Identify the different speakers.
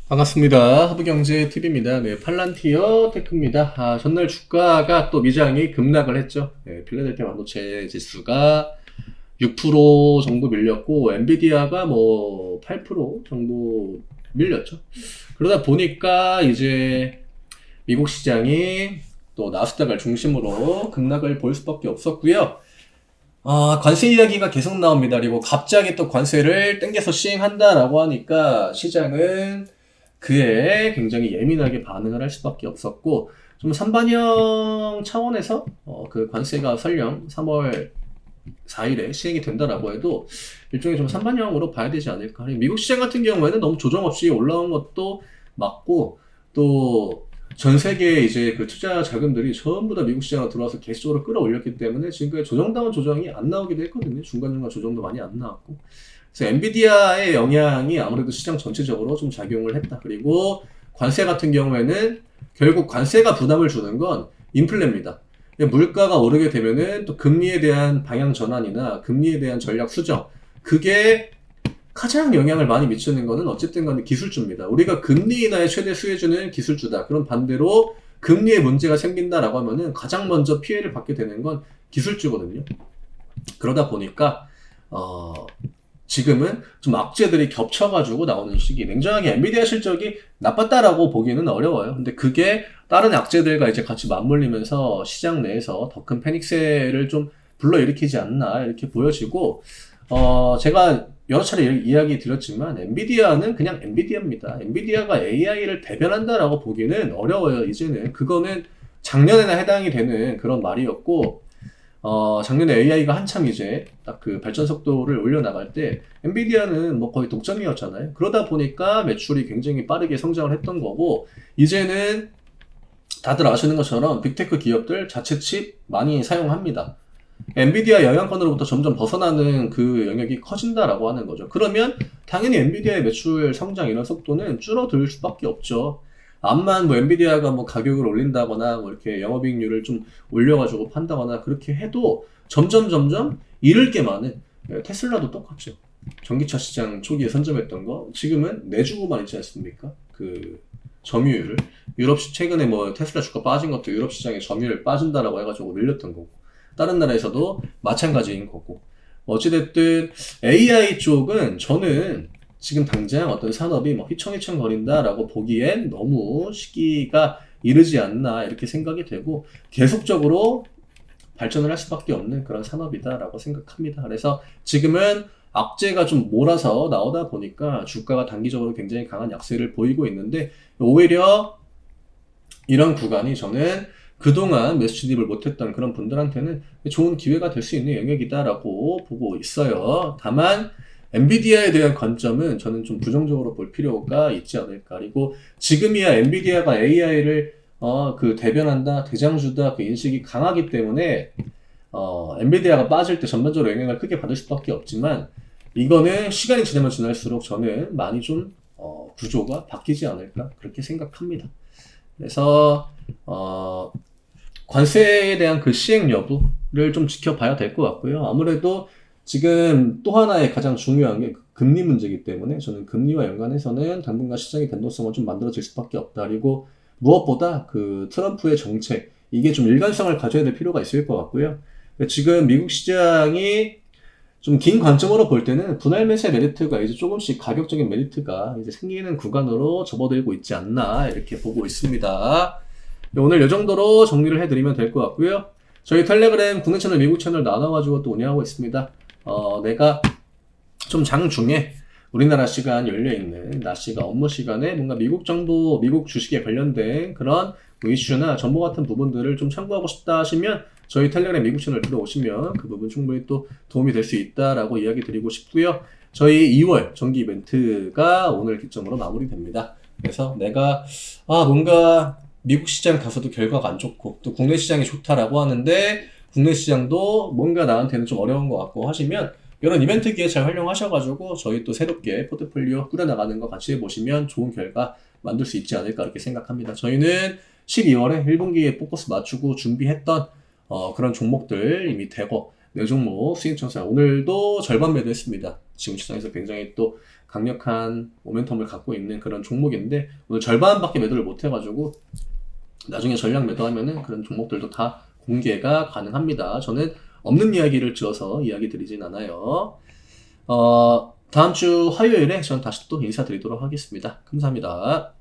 Speaker 1: 반갑습니다. 하부경제TV입니다. 네, 팔란티어 테크입니다. 전날 주가가 또 미장이 급락을 했죠. 네, 필라델피아 반도체 지수가 6% 정도 밀렸고, 엔비디아가 뭐 8% 정도 밀렸죠. 그러다 보니까 이제 미국 시장이 또 나스닥을 중심으로 급락을 볼 수밖에 없었고요. 관세 이야기가 계속 나옵니다. 그리고 갑자기 또 관세를 땡겨서 시행한다라고 하니까 시장은 그에 굉장히 예민하게 반응을 할 수밖에 없었고, 좀 선반영 차원에서 그 관세가 설령 3월 4일에 시행이 된다라고 해도 일종의 좀 선반영으로 봐야 되지 않을까. 미국 시장 같은 경우에는 너무 조정 없이 올라온 것도 맞고, 또 전 세계 이제 그 투자 자금들이 전부 다 미국 시장으로 들어와서 계속적으로 끌어올렸기 때문에 지금까지 조정다운 조정이 안 나오기도 했거든요. 중간중간 조정도 많이 안 나왔고. 그래서 엔비디아의 영향이 아무래도 시장 전체적으로 좀 작용을 했다. 그리고 관세 같은 경우에는 결국 관세가 부담을 주는 건 인플레입니다. 물가가 오르게 되면은 또 금리에 대한 방향 전환이나 금리에 대한 전략 수정, 그게 가장 영향을 많이 미치는 거는 어쨌든 간에 기술주입니다. 우리가 금리 인하의 최대 수혜주는 기술주다. 그럼 반대로 금리에 문제가 생긴다라고 하면은 가장 먼저 피해를 받게 되는 건 기술주거든요. 그러다 보니까 지금은 좀 악재들이 겹쳐가지고 나오는 시기. 냉정하게 엔비디아 실적이 나빴다라고 보기는 어려워요. 근데 그게 다른 악재들과 이제 같이 맞물리면서 시장 내에서 더 큰 패닉세를 좀 불러일으키지 않나 이렇게 보여지고, 제가 여러 차례 이야기 드렸지만 엔비디아는 그냥 엔비디아입니다. 엔비디아가 AI를 대변한다라고 보기는 어려워요. 이제는 그거는 작년에나 해당이 되는 그런 말이었고, 작년에 AI가 한참 이제 딱 그 발전 속도를 올려나갈 때 엔비디아는 뭐 거의 독점이었잖아요. 그러다 보니까 매출이 굉장히 빠르게 성장을 했던 거고, 이제는 다들 아시는 것처럼 빅테크 기업들 자체 칩 많이 사용합니다. 엔비디아 영향권으로부터 점점 벗어나는 그 영역이 커진다라고 하는 거죠. 그러면 당연히 엔비디아의 매출 성장 이런 속도는 줄어들 수밖에 없죠. 암만 뭐 엔비디아가 뭐 가격을 올린다거나 뭐 이렇게 영업이익률을 좀 올려가지고 판다거나 그렇게 해도 점점 잃을 게 많은, 테슬라도 똑같죠. 전기차 시장 초기에 선점했던 거 지금은 내주고만 있지 않습니까? 그 점유율을 최근에 뭐 테슬라 주가 빠진 것도 유럽 시장의 점유율 빠진다라고 해가지고 밀렸던 거고, 다른 나라에서도 마찬가지인 거고. 어찌됐든 AI 쪽은 저는 지금 당장 어떤 산업이 뭐 휘청휘청 거린다라고 보기엔 너무 시기가 이르지 않나 이렇게 생각이 되고, 계속적으로 발전을 할 수밖에 없는 그런 산업이다라고 생각합니다. 그래서 지금은 악재가 좀 몰아서 나오다 보니까 주가가 단기적으로 굉장히 강한 약세를 보이고 있는데, 오히려 이런 구간이 저는 그동안 매수 진입을 못했던 그런 분들한테는 좋은 기회가 될 수 있는 영역이다라고 보고 있어요. 다만 엔비디아에 대한 관점은 저는 좀 부정적으로 볼 필요가 있지 않을까. 그리고 지금이야 엔비디아가 AI를 그 대변한다, 대장주다 그 인식이 강하기 때문에 엔비디아가 빠질 때 전반적으로 영향을 크게 받을 수밖에 없지만, 이거는 시간이 지나면 지날수록 저는 많이 좀 구조가 바뀌지 않을까 그렇게 생각합니다. 그래서 관세에 대한 그 시행 여부를 좀 지켜봐야 될 것 같고요. 아무래도 지금 또 하나의 가장 중요한 게 금리 문제이기 때문에 저는 금리와 연관해서는 당분간 시장의 변동성은 좀 만들어질 수밖에 없다. 그리고 무엇보다 그 트럼프의 정책, 이게 좀 일관성을 가져야 될 필요가 있을 것 같고요. 지금 미국 시장이 좀 긴 관점으로 볼 때는 분할 매수의 메리트가 이제 조금씩 가격적인 메리트가 이제 생기는 구간으로 접어들고 있지 않나 이렇게 보고 있습니다. 오늘 이 정도로 정리를 해드리면 될 것 같고요. 저희 텔레그램 국내 채널, 미국 채널 나눠가지고 또 운영하고 있습니다. 내가 좀 장중에 우리나라 시간 열려있는 낮 시간 업무 시간에 뭔가 미국 정보, 미국 주식에 관련된 그런 이슈나 정보 같은 부분들을 좀 참고하고 싶다 하시면 저희 텔레그램 미국 채널 들어오시면 그 부분 충분히 또 도움이 될 수 있다라고 이야기 드리고 싶고요. 저희 2월 정기 이벤트가 오늘 기점으로 마무리됩니다. 그래서 내가 뭔가 미국 시장 가서도 결과가 안 좋고 또 국내 시장이 좋다라고 하는데 국내 시장도 뭔가 나한테는 좀 어려운 것 같고 하시면 이런 이벤트 기회 잘 활용하셔가지고 저희 또 새롭게 포트폴리오 꾸려나가는 거 같이 해보시면 좋은 결과 만들 수 있지 않을까 이렇게 생각합니다. 저희는 12월에 1분기에 포커스 맞추고 준비했던 그런 종목들 이미 대거 네 종목 수익 청산 오늘도 절반 매도했습니다. 지금 시장에서 굉장히 또 강력한 모멘텀을 갖고 있는 그런 종목인데 오늘 절반밖에 매도를 못 해가지고 나중에 전량 매도하면은 그런 종목들도 다 공개가 가능합니다. 저는 없는 이야기를 지어서 이야기 드리진 않아요. 다음 주 화요일에 저는 다시 또 인사드리도록 하겠습니다. 감사합니다.